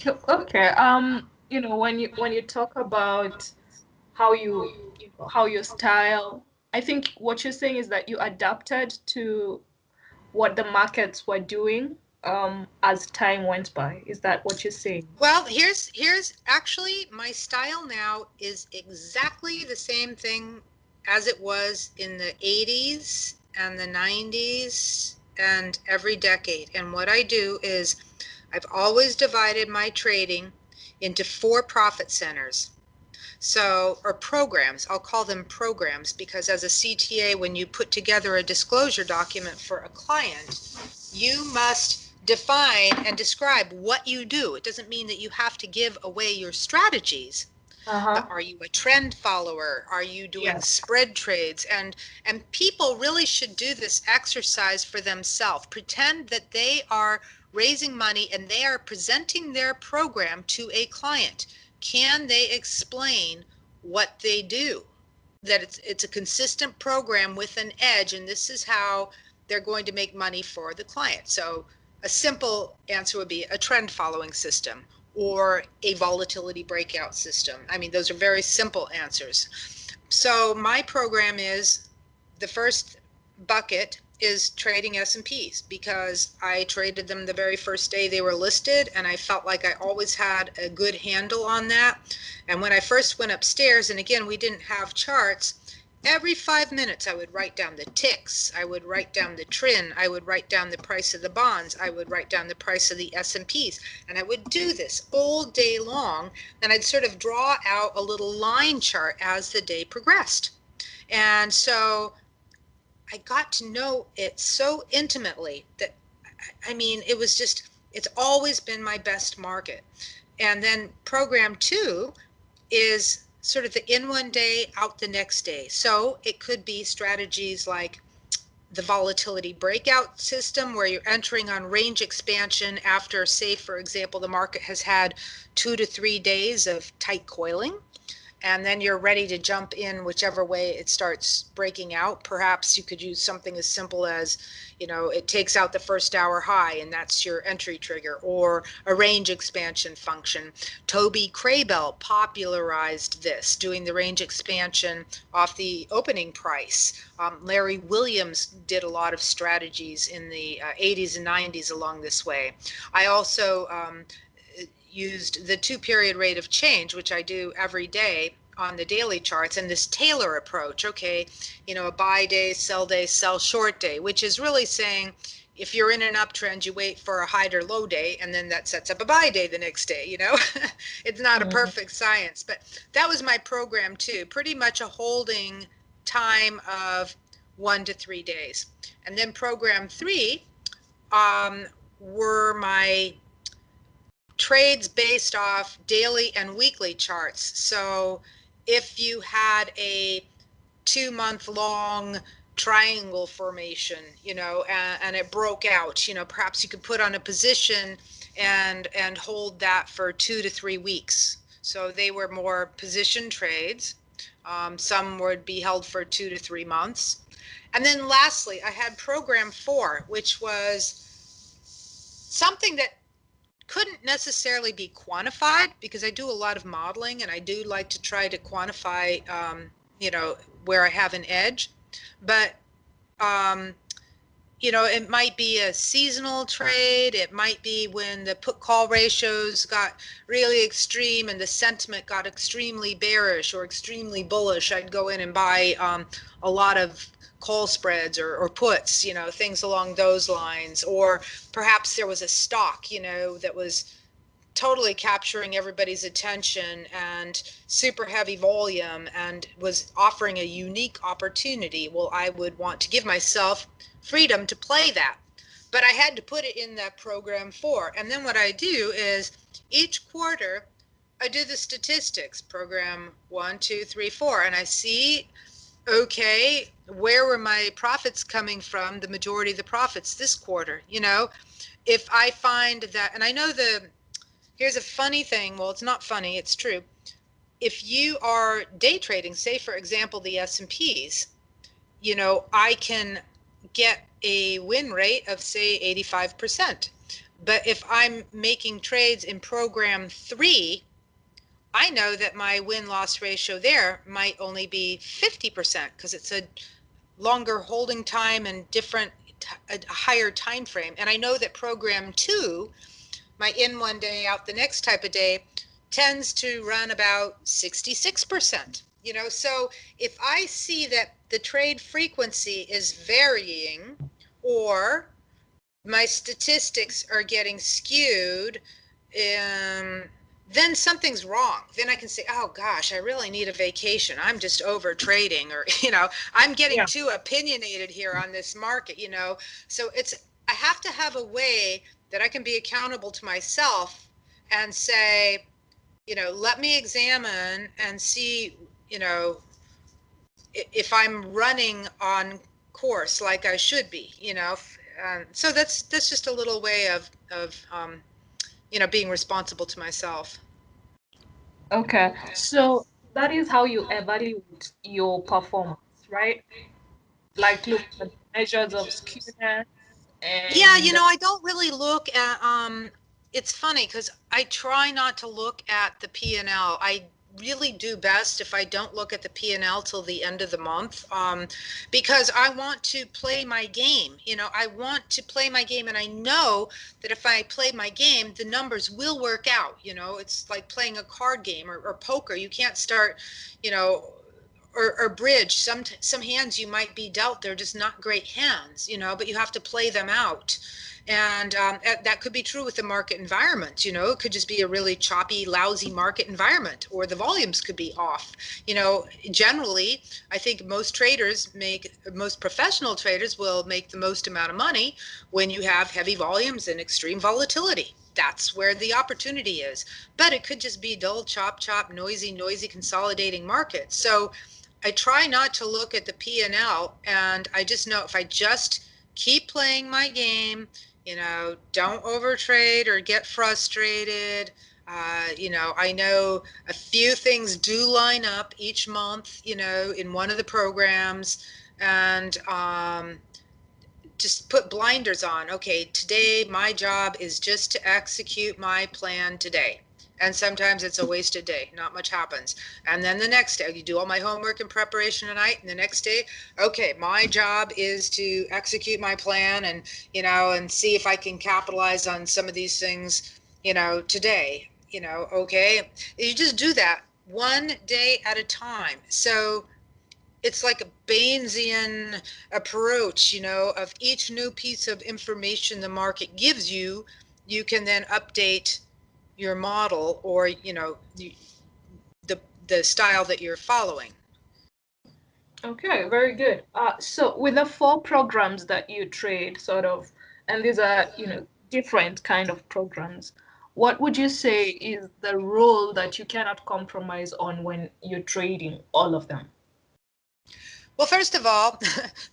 Okay. When you talk about how how your style, I think what you're saying is that you adapted to what the markets were doing as time went by. Is that what you're saying? Well, here's actually my style now is exactly the same thing as it was in the 80s and the 90s and every decade. And what I do is I've always divided my trading into four profit centers. So, or programs, I'll call them programs because as a CTA, when you put together a disclosure document for a client, you must define and describe what you do. It doesn't mean that you have to give away your strategies, but Uh-huh. are you a trend follower? Are you doing Yes. spread trades? And people really should do this exercise for themselves. Pretend that they are raising money and they are presenting their program to a client. Can they explain what they do? That it's a consistent program with an edge, and this is how they're going to make money for the client. So a simple answer would be a trend following system or a volatility breakout system. I mean, those are very simple answers. So my program is the first bucket is trading S&Ps because I traded them the very first day they were listed, and I felt like I always had a good handle on that. And when I first went upstairs, and again, we didn't have charts, every 5 minutes I would write down the ticks, I would write down the trend, I would write down the price of the bonds, I would write down the price of the S&Ps, and I would do this all day long, and I'd sort of draw out a little line chart as the day progressed. And so I got to know it so intimately that, I mean, it was just, it's always been my best market. And then program two is sort of the in one day, out the next day. So it could be strategies like the volatility breakout system where you're entering on range expansion after, say, for example, the market has had 2 to 3 days of tight coiling, and then you're ready to jump in whichever way it starts breaking out. Perhaps you could use something as simple as, it takes out the first hour high and that's your entry trigger, or a range expansion function. Toby Crabell popularized this, doing the range expansion off the opening price. Larry Williams did a lot of strategies in the 80s and 90s along this way. I also used the 2 period rate of change, which I do every day on the daily charts, and this Taylor approach. Okay, a buy day, sell short day, which is really saying if you're in an uptrend, you wait for a high or low day, and then that sets up a buy day the next day. It's not a Mhm. perfect science, but that was my program too. Pretty much a holding time of 1 to 3 days. And then program three um, were my trades based off daily and weekly charts. So if you had a 2 month long triangle formation, and it broke out, perhaps you could put on a position and hold that for 2 to 3 weeks. So they were more position trades. Some would be held for 2 to 3 months. And then lastly, I had program four, which was something that couldn't necessarily be quantified because I do a lot of modeling and I do like to try to quantify, where I have an edge. But, um, it might be a seasonal trade. It might be when the put call ratios got really extreme and the sentiment got extremely bearish or extremely bullish. I'd go in and buy a lot of call spreads or puts, things along those lines. Or perhaps there was a stock, that was totally capturing everybody's attention and super heavy volume and was offering a unique opportunity. Well, I would want to give myself freedom to play that. But I had to put it in that program four. And then what I do is each quarter I do the statistics, program 1, 2, 3, 4, and I see, okay, where were my profits coming from? The majority of the profits this quarter, if I find that, and I know here's a funny thing. Well, it's not funny, it's true. If you are day trading, say for example the S&Ps, I can get a win rate of say 85%. But if I'm making trades in program 3, I know that my win-loss ratio there might only be 50% because it's a longer holding time and a higher time frame. And I know that program 2, my in one day, out the next type of day, tends to run about 66%. So if I see that the trade frequency is varying, or my statistics are getting skewed, then something's wrong. Then I can say, oh gosh, I really need a vacation. I'm just over trading, or, I'm getting Yeah. too opinionated here on this market. So I have to have a way that I can be accountable to myself and say, let me examine and see, if I'm running on course like I should be. So that's just a little way of being responsible to myself. Okay. So that is how you evaluate your performance, right? Like look at measures of skewness Yeah, and I don't really look at it's funny because I try not to look at the P&L. I really do best if I don't look at the P&L till the end of the month, because I want to play my game. I want to play my game, and I know that if I play my game, the numbers will work out. It's like playing a card game, or poker. You can't start, you know, or bridge. Some hands you might be dealt, they're just not great hands, but you have to play them out. And that could be true with the market environment. It could just be a really choppy, lousy market environment, or the volumes could be off. Generally, I think most professional traders will make the most amount of money when you have heavy volumes and extreme volatility. That's where the opportunity is. But it could just be dull, chop, noisy, consolidating market. So I try not to look at the P&L, and I just know if I just keep playing my game, don't overtrade or get frustrated. I know a few things do line up each month, in one of the programs, and just put blinders on. Okay, today my job is just to execute my plan today. And sometimes it's a wasted day, not much happens. And then the next day, you do all my homework and preparation tonight, and the next day, okay, my job is to execute my plan, and see if I can capitalize on some of these things, today. Okay. You just do that one day at a time. So it's like a Bayesian approach, of each new piece of information the market gives you, you can then update your model, or, the the style that you're following. okay, very good. So with the four programs that you trade, sort of, and these are, different kind of programs, what would you say is the rule that you cannot compromise on when you're trading all of them? Well, first of all,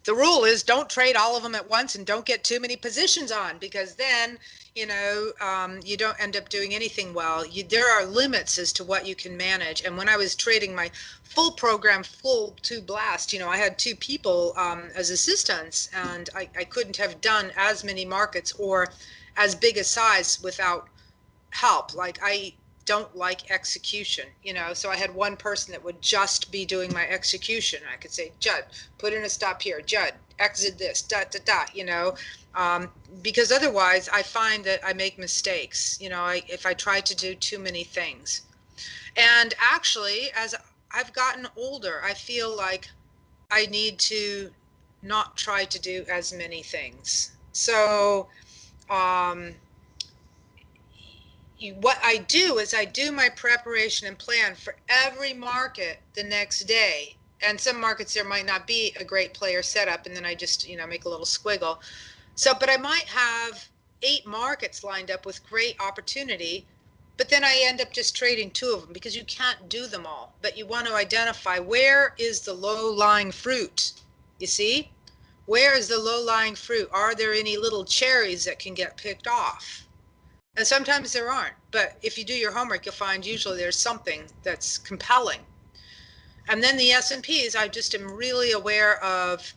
the rule is don't trade all of them at once, and don't get too many positions on, because then, you don't end up doing anything well. There are limits as to what you can manage. And when I was trading my full program, full to blast, I had two people as assistants, and I couldn't have done as many markets or as big a size without help. Like, I don't like execution, so I had one person that would just be doing my execution. I could say, Judd, put in a stop here. Judd, exit this, um, because otherwise I find that I make mistakes, if I try to do too many things. And actually, as I've gotten older, I feel like I need to not try to do as many things. So, um, what I do is I do my preparation and plan for every market the next day. And some markets there might not be a great player setup, and then I just, make a little squiggle. So, but I might have 8 markets lined up with great opportunity, but then I end up just trading 2 of them, because you can't do them all. But you want to identify, where is the low-lying fruit? You see? Where is the low-lying fruit? Are there any little cherries that can get picked off? And sometimes there aren't, but if you do your homework, you'll find usually there's something that's compelling. And then the S&Ps, I just am really aware of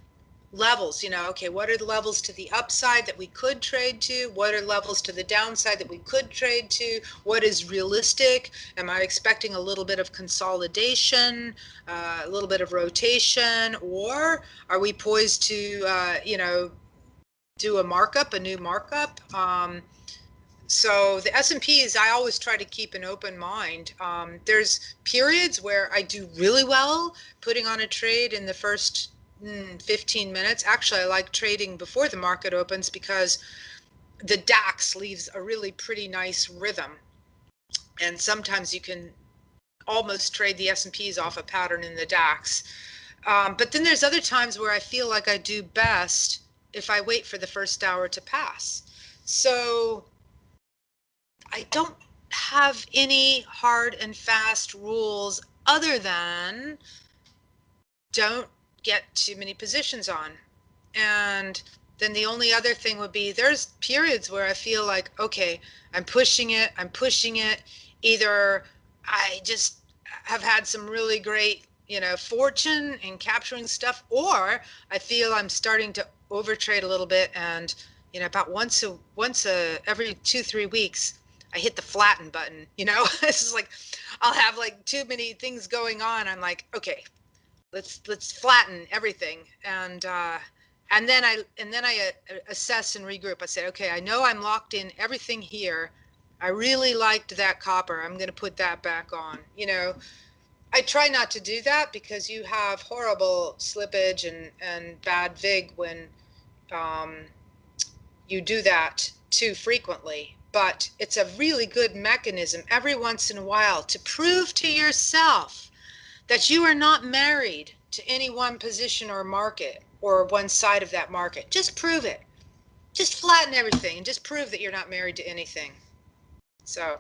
levels, okay, what are the levels to the upside that we could trade to? What are levels to the downside that we could trade to? What is realistic? Am I expecting a little bit of consolidation, a little bit of rotation, or are we poised to, do a new markup? So the S&Ps, I always try to keep an open mind. There's periods where I do really well putting on a trade in the first 15 minutes. Actually, I like trading before the market opens because the DAX leaves a really pretty nice rhythm. And sometimes you can almost trade the S&Ps off a pattern in the DAX. But then there's other times where I feel like I do best if I wait for the first hour to pass. So I don't have any hard and fast rules other than don't get too many positions on. And then the only other thing would be there's periods where I feel like, okay, I'm pushing it. Either I just have had some really great, fortune in capturing stuff, or I feel I'm starting to overtrade a little bit. And, about once every 2-3 weeks, I hit the flatten button, It's just like, I'll have like too many things going on. I'm like, okay, let's flatten everything. And then I assess and regroup. I said, okay, I know I'm locked in everything here. I really liked that copper. I'm going to put that back on. I try not to do that because you have horrible slippage and bad vig when um, you do that too frequently. But it's a really good mechanism every once in a while to prove to yourself that you are not married to any one position or market or one side of that market. Just prove it. Just flatten everything and just prove that you're not married to anything. So,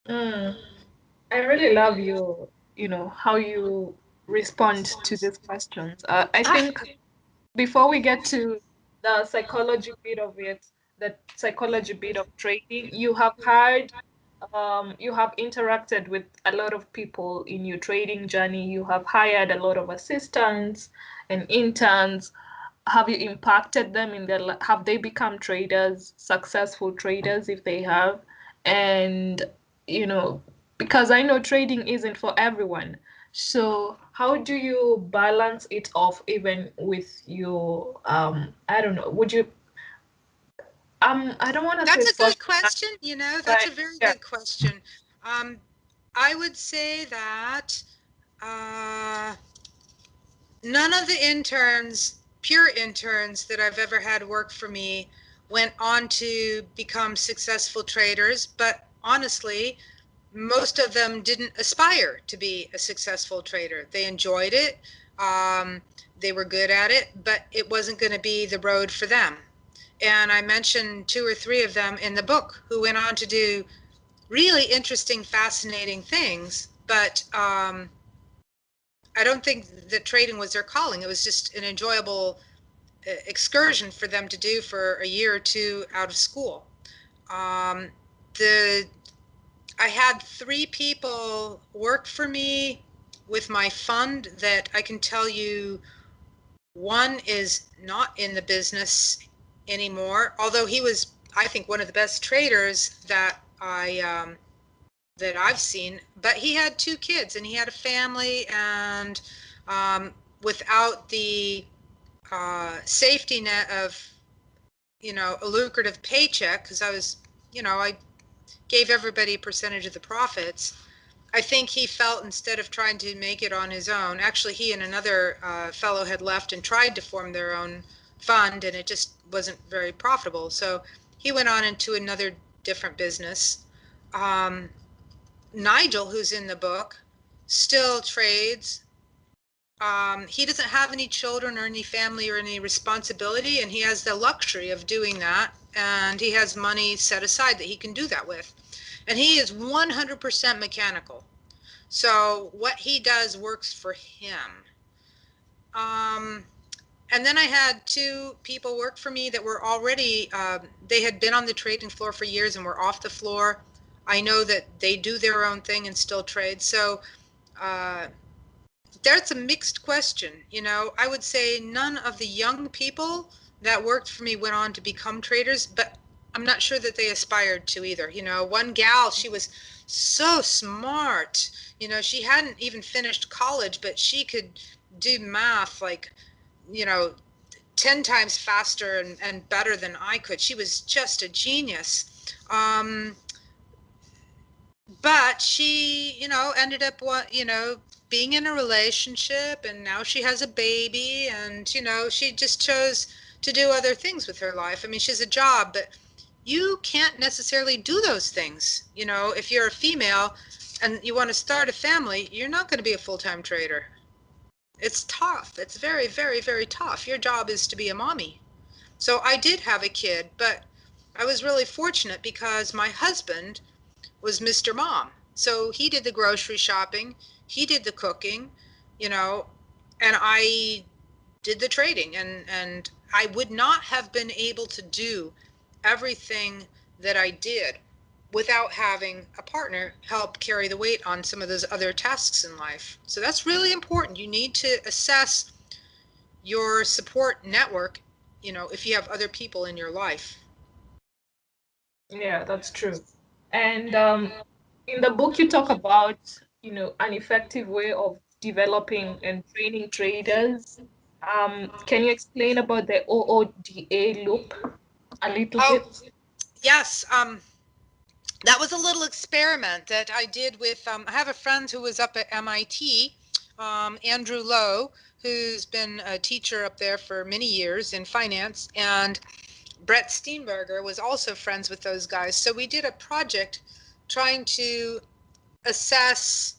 Mm. I really love how you respond to these questions. I ah, think before we get to the psychology bit of it, the psychology bit of trading, you have interacted with a lot of people in your trading journey. You have hired a lot of assistants and interns. Have you impacted them in have they become traders, successful traders if they have? And, you know, because I know trading isn't for everyone. So how do you balance it off even with your I don't know, would you I don't want to say that's a social good life, question. That's but a very yeah. good question. Um, I would say that uh, none of the interns, pure interns that I've ever had work for me, went on to become successful traders, but honestly, most of them didn't aspire to be a successful trader. They enjoyed it, um, they were good at it, but it wasn't going to be the road for them. And I mentioned 2 or 3 of them in the book who went on to do really interesting, fascinating things, but I don't think that trading was their calling. It was just an enjoyable excursion for them to do for a year or two out of school. Um, the I had 3 people work for me with my fund that I can tell you one is not in the business anymore, although he was, I think, one of the best traders that I've seen. But he had 2 kids and he had a family, and um, without the safety net of a lucrative paycheck, because I gave everybody a percentage of the profits. I think he felt instead of trying to make it on his own, actually he and another fellow had left and tried to form their own fund, and it just wasn't very profitable. So he went on into another different business. Um, Nigel, who's in the book, still trades. He doesn't have any children or any family or any responsibility, and he has the luxury of doing that. And he has money set aside that he can do that with. And he is 100% mechanical. So what he does works for him. Um, and then I had 2 people work for me that were already, they had been on the trading floor for years and were off the floor. I know that they do their own thing and still trade. So uh, That's a mixed question. You know, I would say none of the young people that worked for me went on to become traders, but I'm not sure that they aspired to either. You know, one gal, she was so smart. You know, she hadn't even finished college, but she could do math like, you know, 10 times faster and better than I could. She was just a genius. Um, but she, you know, ended up being in a relationship, and now she has a baby, and you know, she just chose to do other things with her life. I mean, she has a job, but you can't necessarily do those things. You know, if you're a female and you want to start a family, you're not going to be a full-time trader. It's tough. It's very, very, very tough. Your job is to be a mommy. So I did have a kid, but I was really fortunate because my husband was Mr. Mom. So he did the grocery shopping, he did the cooking, you know, and I did the trading, and I would not have been able to do everything that I did without having a partner help carry the weight on some of those other tasks in life. So that's really important. You need to assess your support network, you know, if you have other people in your life. Yeah, that's true. And in the book, you talk about, an effective way of developing and training traders. Can you explain about the OODA loop a little Oh, bit? yes. That was a little experiment that I did with, I have a friend who was up at MIT, Andrew Lowe, who's been a teacher up there for many years in finance, and Brett Steenberger was also friends with those guys. So we did a project trying to assess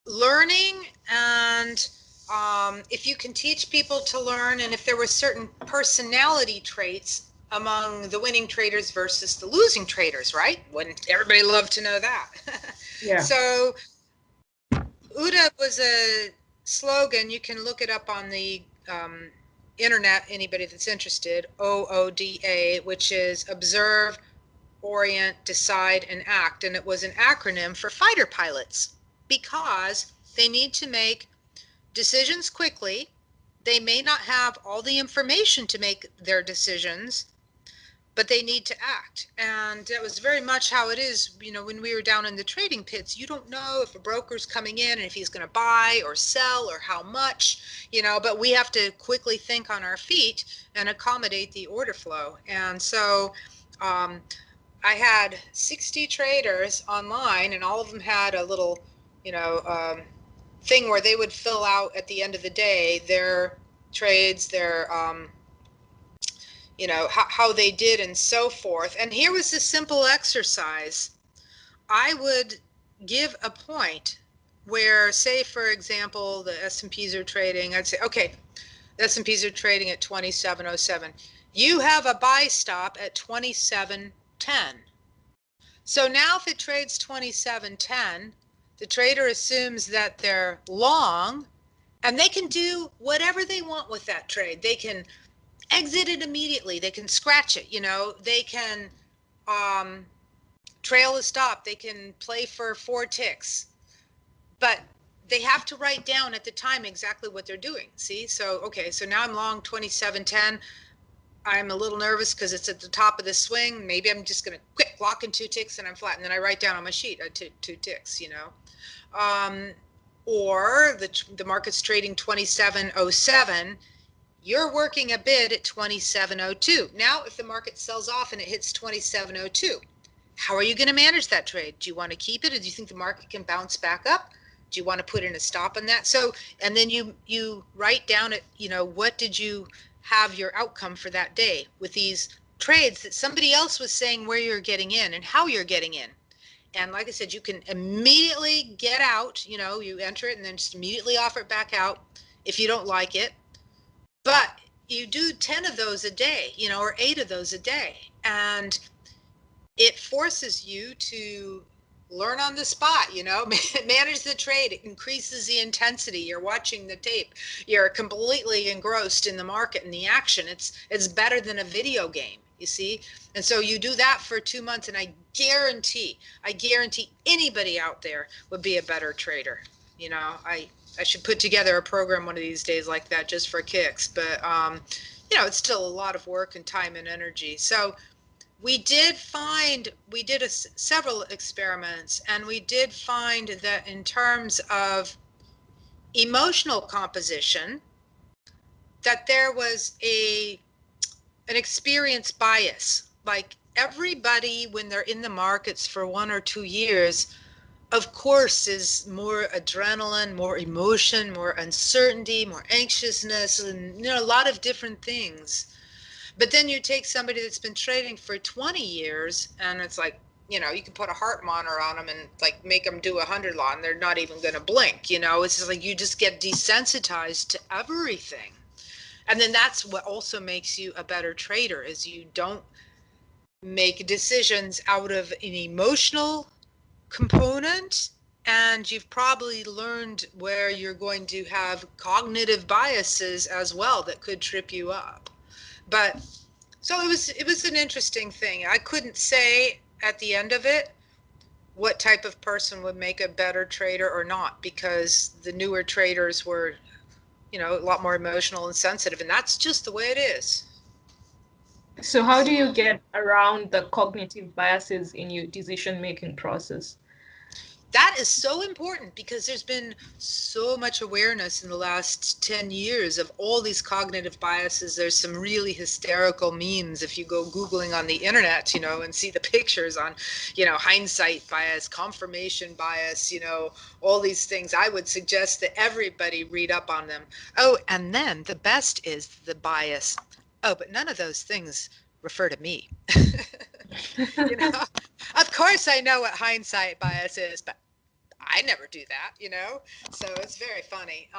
learning, and if you can teach people to learn, and if there were certain personality traits among the winning traders versus the losing traders, right? Wouldn't everybody love to know that? Yeah. So UDA was a slogan. You can look it up on the internet, anybody that's interested. OODA, which is observe, orient, decide, and act. And it was an acronym for fighter pilots because they need to make decisions quickly. They may not have all the information to make their decisions, but they need to act. And that was very much how it is, you know, when we were down in the trading pits. You don't know if a broker's coming in and if he's going to buy or sell or how much, you know, but we have to quickly think on our feet and accommodate the order flow. And so um, I had 60 traders online, and all of them had a little, you know, thing where they would fill out at the end of the day their trades, their, you know, how they did and so forth. And here was a simple exercise. I would give a point where, say, for example, the S&Ps are trading. I'd say, okay, the S&Ps are trading at 2707. You have a buy stop at 2710. So now if it trades 2710, the trader assumes that they're long, and they can do whatever they want with that trade. They can exit it immediately. They can scratch it, you know, they can um, trail a stop. They can play for 4 ticks, but they have to write down at the time exactly what they're doing. See? So, okay, so now I'm long 2710. I'm a little nervous because it's at the top of the swing. Maybe I'm just going to quick lock in 2 ticks and I'm flat. And then I write down on my sheet, two ticks, you know. Um, or the market's trading 2707. You're working a bid at 2702. Now, if the market sells off and it hits 2702, how are you going to manage that trade? Do you want to keep it, or do you think the market can bounce back up? Do you want to put in a stop on that? So, and then you write down it, you know, what did you have your outcome for that day with these trades that somebody else was saying where you're getting in and how you're getting in. And like I said, you can immediately get out, you know, you enter it and then just immediately offer it back out if you don't like it. But you do 10 of those a day, you know, or 8 of those a day. And it forces you to learn on the spot, you know, manage the trade. It increases the intensity. You're watching the tape. You're completely engrossed in the market and the action. It's better than a video game, you see? And so you do that for 2 months, and I guarantee anybody out there would be a better trader. You know, I should put together a program one of these days like that just for kicks. But you know, it's still a lot of work and time and energy. So we did several experiments, and we did find that in terms of emotional composition, that there was an experience bias. Like everybody, when they're in the markets for 1 or 2 years, of course, is more adrenaline, more emotion, more uncertainty, more anxiousness, and a lot of different things. But then you take somebody that's been trading for 20 years, and it's like, you can put a heart monitor on them and like make them do 100 law, and they're not even going to blink. It's just like you just get desensitized to everything. And then that's what also makes you a better trader, is you don't make decisions out of an emotional component, and you've probably learned where you're going to have cognitive biases as well that could trip you up. But so it was an interesting thing. I couldn't say at the end of it what type of person would make a better trader or not, because the newer traders were, a lot more emotional and sensitive, and that's just the way it is. So how do you get around the cognitive biases in your decision-making process? That is so important, because there's been so much awareness in the last 10 years of all these cognitive biases. There's some really hysterical memes if you go Googling on the internet, and see the pictures on, hindsight bias, confirmation bias, all these things. I would suggest that everybody read up on them. Oh, and then the best is the bias. Oh, but none of those things refer to me. you know, of course I know what hindsight bias is, but I never do that. So it's very funny.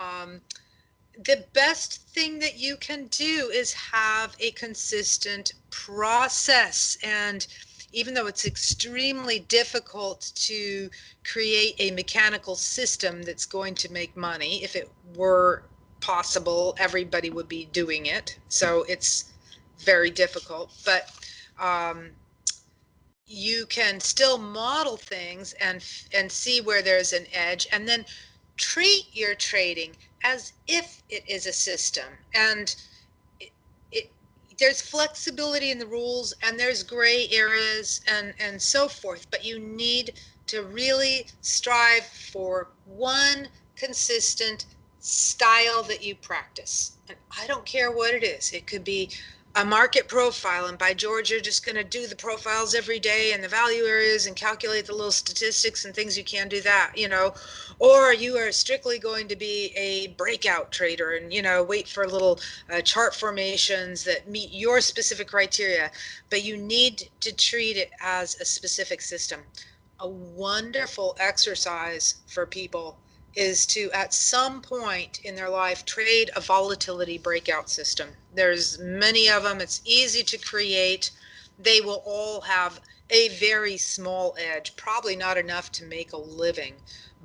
The best thing that you can do is have a consistent process. And even though it's extremely difficult to create a mechanical system that's going to make money, if it were possible, everybody would be doing it. So it's very difficult. But you can still model things and see where there's an edge, and then treat your trading as if it is a system. And it, it there's flexibility in the rules, and there's gray areas and so forth, but you need to really strive for one consistent style that you practice. And I don't care what it is. It could be a market profile, and by George, you're just going to do the profiles every day and the value areas and calculate the little statistics and things. You can do that, or you are strictly going to be a breakout trader and, wait for little chart formations that meet your specific criteria. But you need to treat it as a specific system. A wonderful exercise for people is to, at some point in their life, trade a volatility breakout system. There's many of them. It's easy to create. They will all have a very small edge, probably not enough to make a living,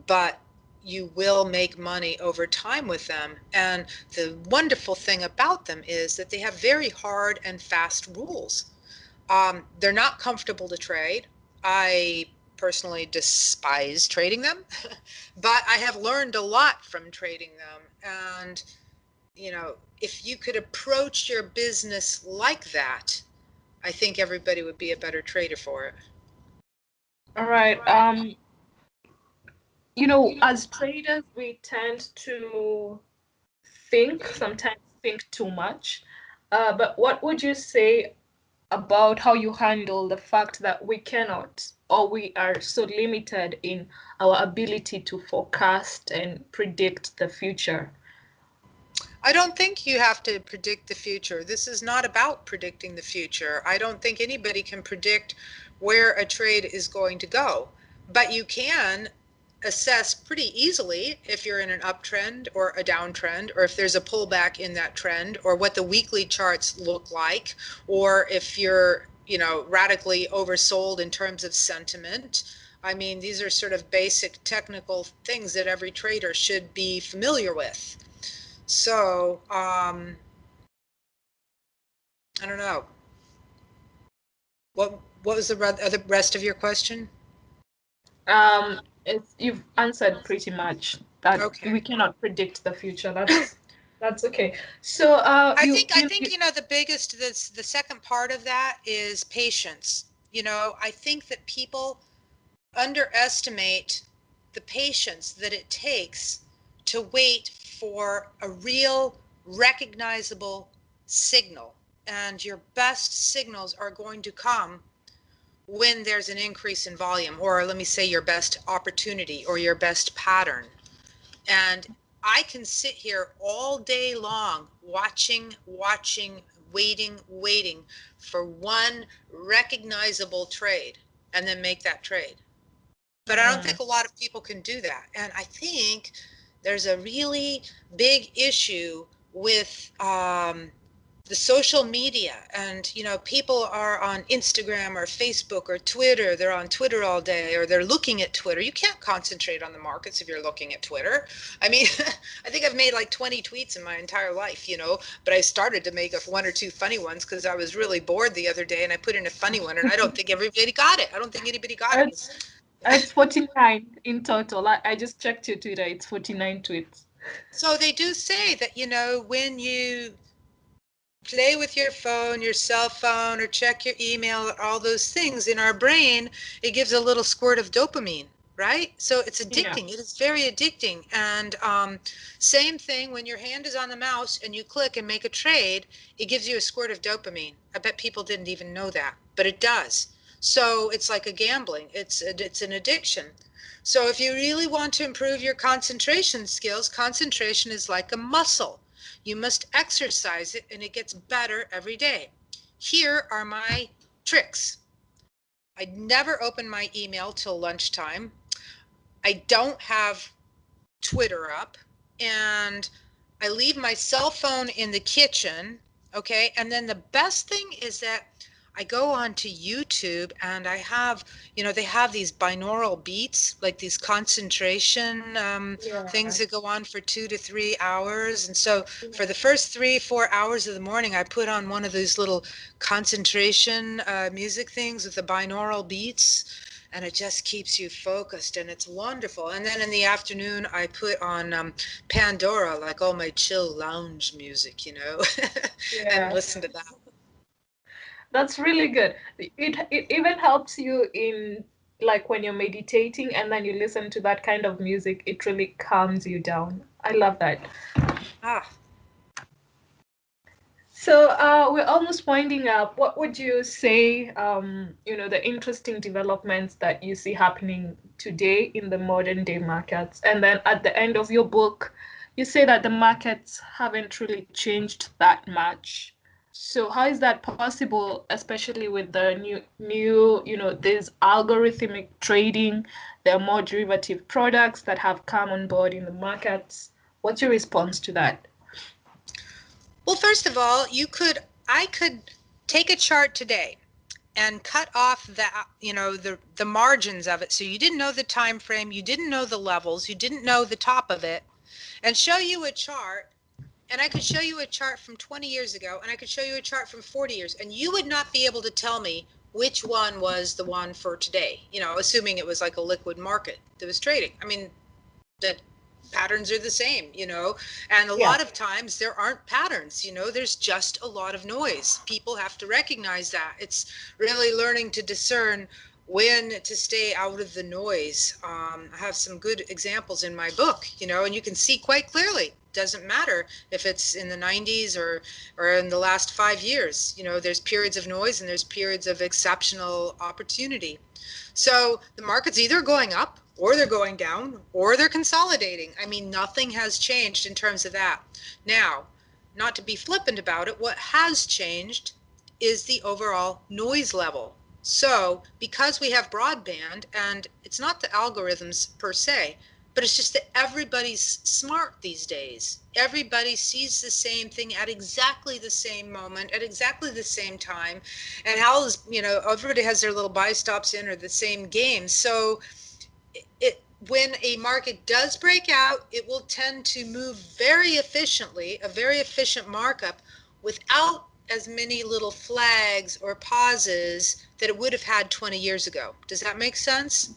but you will make money over time with them. And the wonderful thing about them is that they have very hard and fast rules. They're not comfortable to trade. I personally despise trading them, but I have learned a lot from trading them. And, if you could approach your business like that, I think everybody would be a better trader for it. All right. As traders, we tend to sometimes think too much. But what would you say about how you handle the fact that we cannot, or we are so limited in our ability to forecast and predict the future? I don't think you have to predict the future. This is not about predicting the future. I don't think anybody can predict where a trade is going to go, but you can assess pretty easily if you're in an uptrend or a downtrend, or if there's a pullback in that trend, or what the weekly charts look like, or if you're, radically oversold in terms of sentiment. I mean, these are sort of basic technical things that every trader should be familiar with. So, I don't know. What was the rest of your question? You've answered pretty much. that Okay. we cannot predict the future. That's okay. So I think the second part of that is patience. I think that people underestimate the patience that it takes to wait for a real recognizable signal. And your best signals are going to come when there's an increase in volume, or let me say your best opportunity or your best pattern. And I can sit here all day long watching, waiting for one recognizable trade and then make that trade. But I don't mm, think a lot of people can do that. And I think there's a really big issue with the social media. And, people are on Instagram or Facebook or Twitter. They're on Twitter all day, or they're looking at Twitter. You can't concentrate on the markets if you're looking at Twitter. I mean, I think I've made like 20 tweets in my entire life, but I started to make one or two funny ones because I was really bored the other day and I put in a funny one and I don't think everybody got it. I don't think anybody got it. it's it's 49 in total. I just checked your Twitter. It's 49 tweets. So they do say that, when you play with your phone, your cell phone, or check your email, all those things in our brain, it gives a little squirt of dopamine, right? So it's Yeah. addicting. It is very addicting. And same thing when your hand is on the mouse and you click and make a trade, it gives you a squirt of dopamine. I bet people didn't even know that, but it does. So it's like a gambling. It's an addiction. So if you really want to improve your concentration skills, concentration is like a muscle. You must exercise it and it gets better every day. Here are my tricks. I never open my email till lunchtime. I don't have Twitter up, and I leave my cell phone in the kitchen. Okay. And then the best thing is that I go on to YouTube and they have these binaural beats, like these concentration things Yeah. that go on for 2 to 3 hours. And so for the first 3, 4 hours of the morning, I put on one of those little concentration music things with the binaural beats, and it just keeps you focused and it's wonderful. And then in the afternoon I put on Pandora, like all my chill lounge music, and Yeah. listen to that. That's really good. It even helps you in like when you're meditating and then you listen to that kind of music, it really calms you down. I love that. Ah, So we're almost winding up. What would you say, the interesting developments that you see happening today in the modern day markets? And then at the end of your book, you say that the markets haven't really changed that much. So how is that possible, especially with the there's algorithmic trading, there are more derivative products that have come on board in the markets. What's your response to that? well, first of all, I could take a chart today and cut off the margins of it, so you didn't know the time frame, you didn't know the levels, you didn't know the top of it, and show you a chart. And I could show you a chart from 20 years ago, and I could show you a chart from 40 years, and you would not be able to tell me which one was the one for today, assuming it was like a liquid market that was trading. I mean, the patterns are the same, and a Yeah. lot of times there aren't patterns, there's just a lot of noise. People have to recognize that. It's really learning to discern when to stay out of the noise. I have some good examples in my book, and you can see quite clearly. Doesn't matter if it's in the 90s or in the last 5 years. There's periods of noise and there's periods of exceptional opportunity. So the market's either going up or they're going down or they're consolidating. I mean, nothing has changed in terms of that. Now, not to be flippant about it, what has changed is the overall noise level. So, because we have broadband, and it's not the algorithms per se, but it's just that everybody's smart these days. Everybody sees the same thing at exactly the same moment, at exactly the same time. And everybody has their little buy stops in or the same game. So when a market does break out, it will tend to move very efficiently, a very efficient markup, without as many little flags or pauses that it would have had 20 years ago. Does that make sense?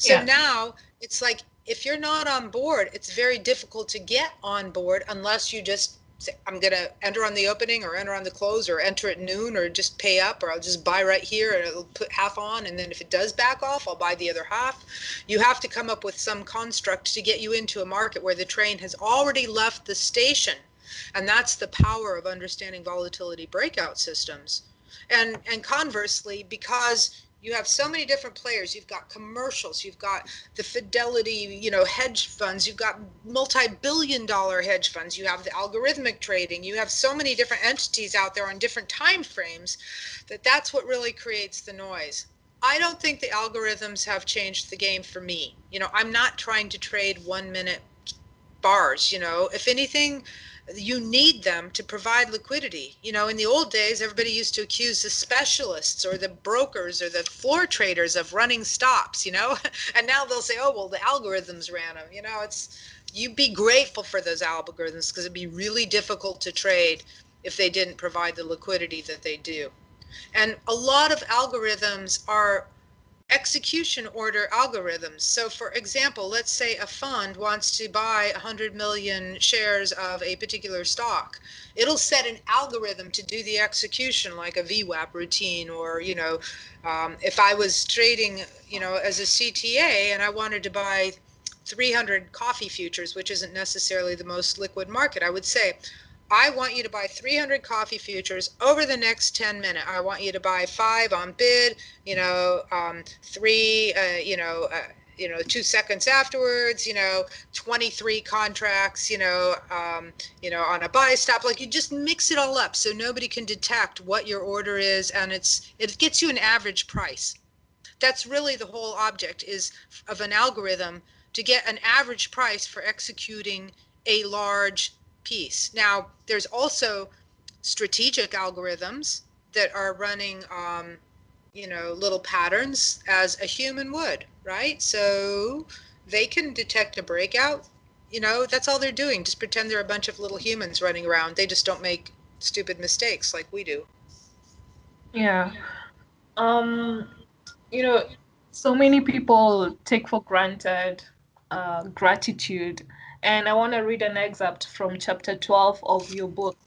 So Yeah. now it's like, if you're not on board, it's very difficult to get on board unless you just say, I'm going to enter on the opening or enter on the close or enter at noon or just pay up, or I'll just buy right here and it'll put half on. And then if it does back off, I'll buy the other half. You have to come up with some construct to get you into a market where the train has already left the station. And that's the power of understanding volatility breakout systems. And conversely, because you have so many different players, you've got commercials, you've got the Fidelity, hedge funds, you've got multi-billion-dollar hedge funds, you have the algorithmic trading, you have so many different entities out there on different time frames, that's what really creates the noise. I don't think the algorithms have changed the game for me. I'm not trying to trade 1 minute bars. If anything, you need them to provide liquidity. In the old days, everybody used to accuse the specialists or the brokers or the floor traders of running stops, and now they'll say, oh, well, the algorithms ran them. You'd be grateful for those algorithms, because it'd be really difficult to trade if they didn't provide the liquidity that they do. And a lot of algorithms are execution order algorithms. So for example, let's say a fund wants to buy 100 million shares of a particular stock. It'll set an algorithm to do the execution, like a VWAP routine, or, if I was trading, as a CTA and I wanted to buy 300 coffee futures, which isn't necessarily the most liquid market, I would say, I want you to buy 300 coffee futures over the next 10 minutes. I want you to buy 5 on bid, 3, 2 seconds afterwards, 23 contracts, on a buy stop. Like, you just mix it all up so nobody can detect what your order is, and it gets you an average price. That's really the whole object is of an algorithm, to get an average price for executing a large piece. Now, there's also strategic algorithms that are running, little patterns as a human would, right? So they can detect a breakout. That's all they're doing. Just pretend they're a bunch of little humans running around. They just don't make stupid mistakes like we do. Yeah. Um, you know, so many people take for granted gratitude. And I want to read an excerpt from chapter 12 of your book,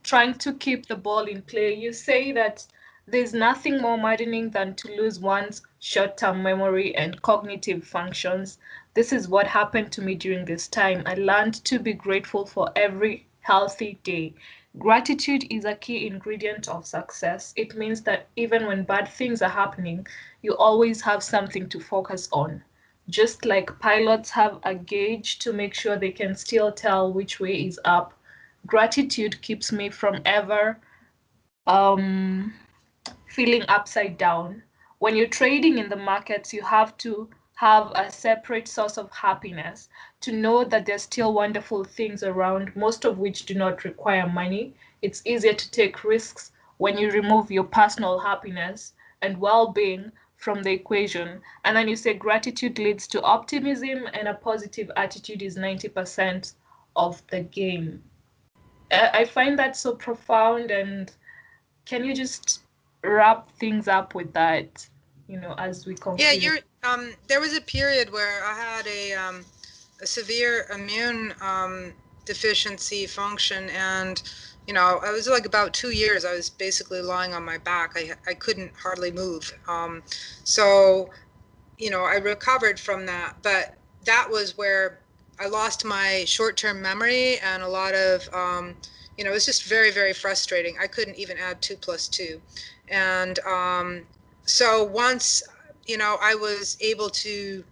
trying to keep the ball in play. You say that there's nothing more maddening than to lose one's short term memory and cognitive functions. This is what happened to me during this time. I learned to be grateful for every healthy day. Gratitude is a key ingredient of success. It means that even when bad things are happening, you always have something to focus on. Just like pilots have a gauge to make sure they can still tell which way is up, gratitude keeps me from ever um, feeling upside down. When you're trading in the markets, you have to have a separate source of happiness to know that there's still wonderful things around, most of which do not require money. It's easier to take risks when you remove your personal happiness and well being from the equation. And then you say gratitude leads to optimism, and a positive attitude is 90% of the game. I find that so profound. And can you just wrap things up with that, as we Yeah, conclude? you're there was a period where I had a severe immune deficiency function, and I was like about 2 years I was basically lying on my back. I couldn't hardly move. So I recovered from that, but that was where I lost my short-term memory, and a lot of it was just very, very frustrating. I couldn't even add 2 plus 2. And so once I was able to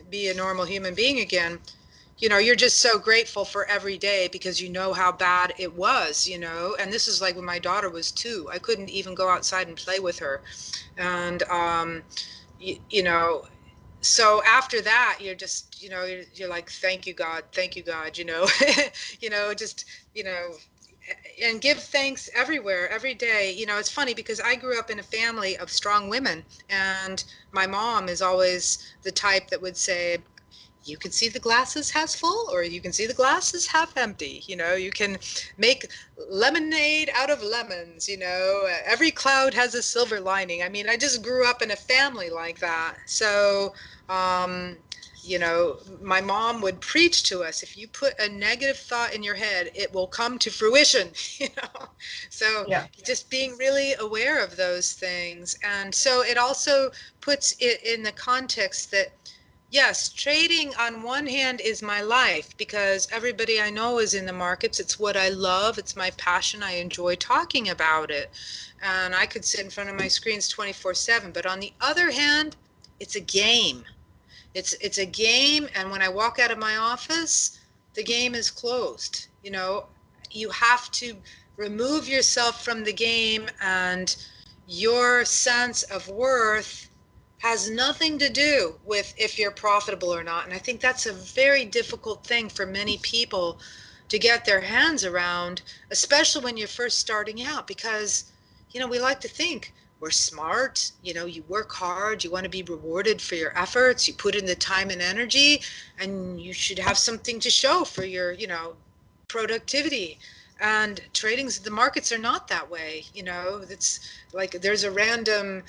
be a normal human being again, you're just so grateful for every day, because you know how bad it was. And this is like when my daughter was 2. I couldn't even go outside and play with her. And you, you know so after that, you're just you're like, thank you God, just you know and give thanks everywhere, every day. It's funny, because I grew up in a family of strong women, and my mom is always the type that would say, you can see the glass is half full or you can see the glass is half empty. You can make lemonade out of lemons. Every cloud has a silver lining. I mean, I just grew up in a family like that. So, um, my mom would preach to us, if you put a negative thought in your head, it will come to fruition. So Yeah. just being really aware of those things. And so it also puts it in the context that, yes, trading on one hand is my life because everybody I know is in the markets. It's what I love. It's my passion. I enjoy talking about it. And I could sit in front of my screens 24/7. But on the other hand, it's a game. It's a game, and when I walk out of my office, the game is closed. You have to remove yourself from the game, and your sense of worth has nothing to do with if you're profitable or not. And I think that's a very difficult thing for many people to get their hands around, especially when you're first starting out, because we like to think we're smart. You work hard, you want to be rewarded for your efforts, you put in the time and energy, and you should have something to show for your productivity. And the markets are not that way. It's like there's a random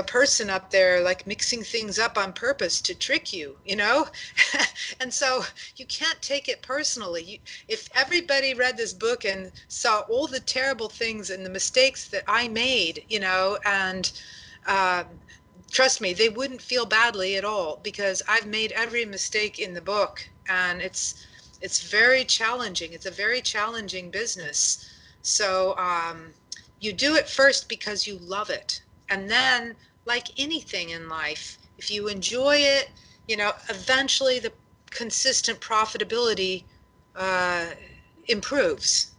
person up there like mixing things up on purpose to trick you. And so you can't take it personally. If everybody read this book and saw all the terrible things and the mistakes that I made, and uh, trust me, they wouldn't feel badly at all because I've made every mistake in the book, and it's very challenging. It's a very challenging business. So you do it first because you love it, and then, like anything in life, if you enjoy it, eventually the consistent profitability uh, improves.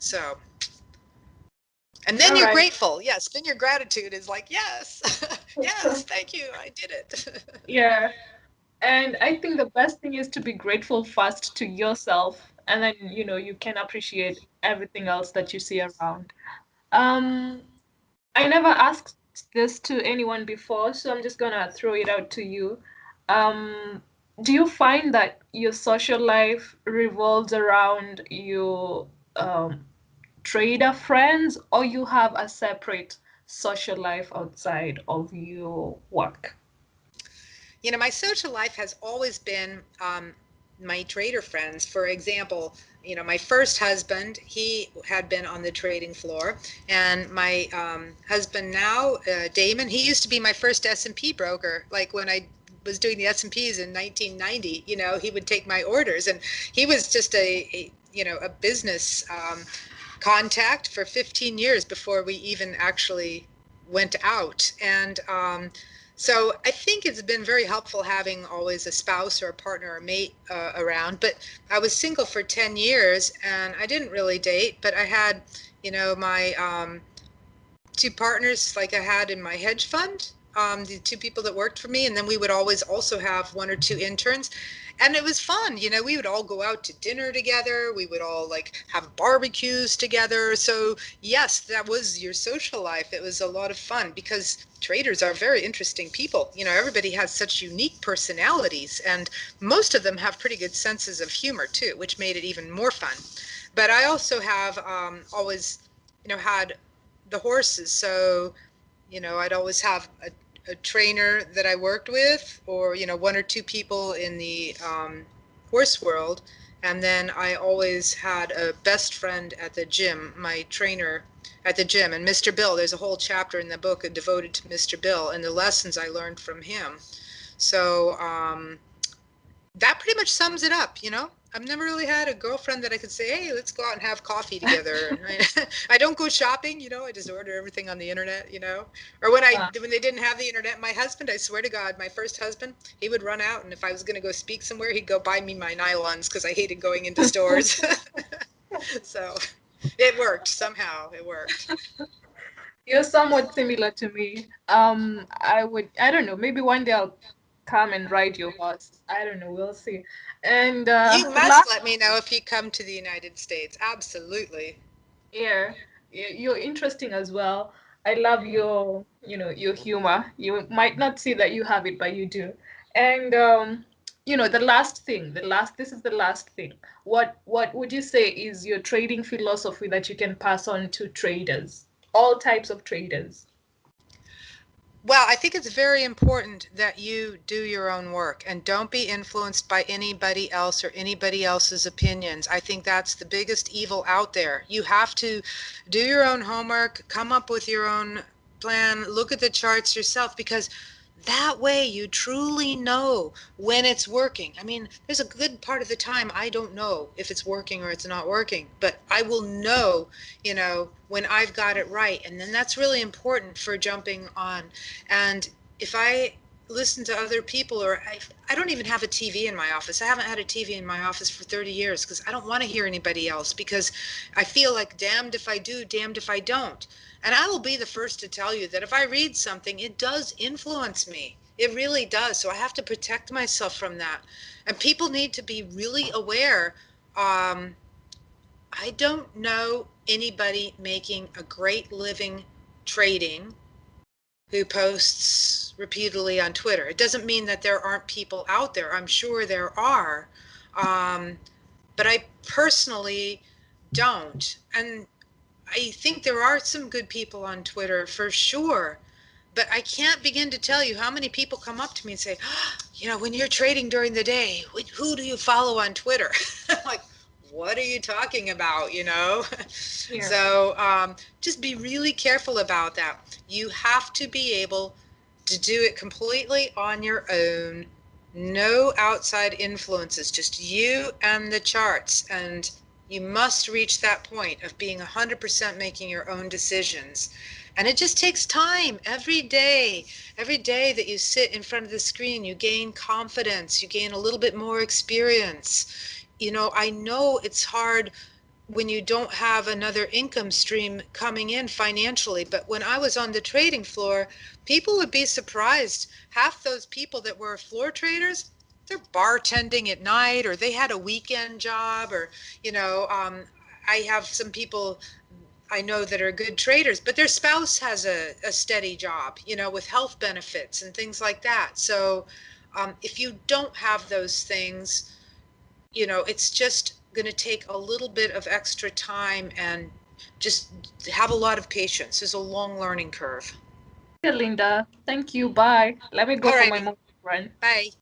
So, and then All you're right. grateful. Yes, then your gratitude is like, yes, yes, thank you, I did it. Yeah. And I think the best thing is to be grateful first to yourself, and then, you can appreciate everything else that you see around. Um, I never asked this to anyone before, so I'm just gonna throw it out to you. Um, do you find that your social life revolves around your trader friends, or you have a separate social life outside of your work? My social life has always been my trader friends. For example, my first husband, he had been on the trading floor, and my husband now, Damon, he used to be my first S&P broker. Like when I was doing the S&Ps in 1990, he would take my orders, and he was just a business contact for 15 years before we even actually went out. And so I think it's been very helpful having always a spouse or a partner or mate around. But I was single for 10 years and I didn't really date, but I had, my two partners like I had in my hedge fund, the two people that worked for me, and then we would always also have one or two interns. And it was fun, we would all go out to dinner together. We would all like have barbecues together. So yes, that was your social life. It was a lot of fun because traders are very interesting people. Everybody has such unique personalities, and most of them have pretty good senses of humor too, which made it even more fun. But I also have always, had the horses. So, I'd always have a trainer that I worked with, or, one or two people in the horse world. And then I always had a best friend at the gym, my trainer at the gym. And Mr. Bill, there's a whole chapter in the book devoted to Mr. Bill and the lessons I learned from him. So, that pretty much sums it up. I've never really had a girlfriend that I could say, hey, let's go out and have coffee together. And I don't go shopping. I just order everything on the internet. Or when they didn't have the internet, my husband, I swear to God, my first husband, he would run out, and if I was going to go speak somewhere, he'd go buy me my nylons because I hated going into stores. So it worked. Somehow it worked. You're somewhat similar to me. I don't know, maybe one day I'll come and ride your horse. I don't know, we'll see. And You must last let me know if you come to the United States. Absolutely. year, you're interesting as well. I love your humor. You might not see that you have it, but you do. And the last thing, this is the last thing. What would you say is your trading philosophy that you can pass on to traders, all types of traders? Well, I think it's very important that you do your own work and don't be influenced by anybody else or anybody else's opinions. I think that's the biggest evil out there. You have to do your own homework, come up with your own plan, look at the charts yourself, because that way you truly know when it's working. I mean, there's a good part of the time I don't know if it's working or it's not working, but I will know, when I've got it right. And then that's really important for jumping on. And if I listen to other people, or I don't even have a TV in my office. I haven't had a TV in my office for 30 years because I don't want to hear anybody else, because I feel like damned if I do, damned if I don't. And I will be the first to tell you that if I read something, it does influence me. It really does. So I have to protect myself from that. And people need to be really aware. Um, I don't know anybody making a great living trading who posts repeatedly on Twitter. It doesn't mean that there aren't people out there. I'm sure there are. Um, but I personally don't. And I think there are some good people on Twitter for sure. But I can't begin to tell you how many people come up to me and say, when you're trading during the day, who do you follow on Twitter? I'm like, what are you talking about, Yeah. So just be really careful about that. You have to be able to do it completely on your own. No outside influences, just you and the charts. And you must reach that point of being 100% making your own decisions. And it just takes time every day. Every day that you sit in front of the screen, you gain confidence, you gain a little bit more experience. I know it's hard when you don't have another income stream coming in financially, but when I was on the trading floor, people would be surprised. Half those people that were floor traders, they're bartending at night, or they had a weekend job, or, I have some people I know that are good traders, but their spouse has a steady job, with health benefits and things like that. So if you don't have those things, it's just going to take a little bit of extra time, and just have a lot of patience. There's a long learning curve. Okay, Linda. Thank you. Bye. Let me go All for my righty. morning run. Bye.